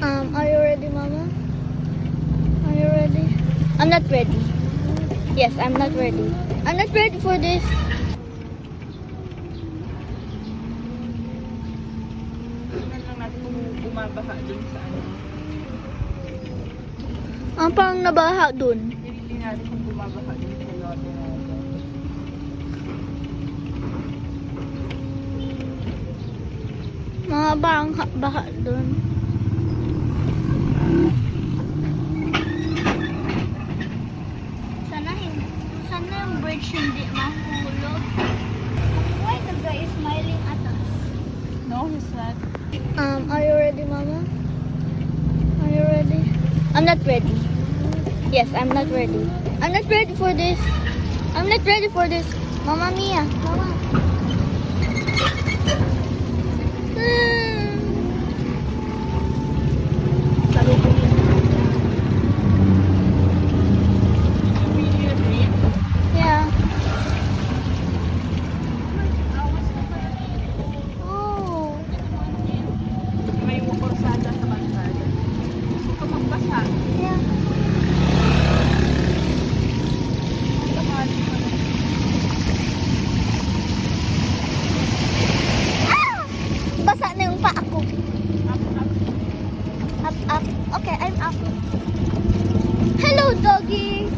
Are you ready, Mama? Are you ready? I'm not ready. Yes, I'm not ready. I'm not ready for this. Tingnan lang natin kung bumabaha dun sa ano. Ang parang nabaha dun. Hindi natin kung bumabaha dun sa lote natin. Mga parang baha dun. Sana yung bridge hindi mahulog. Why the guy is smiling at us? No, he's not. Are you ready, Mama? Are you ready? I'm not ready. Yes, I'm not ready. I'm not ready for this. I'm not ready for this. Mama Mia. Mama. Yeah. Oh. May korsada sa kalsada. Huwag ka magbasa. Yeah. Ah! Basa na yung paa ko. Up, up. Okay, I'm up. Hello, doggy.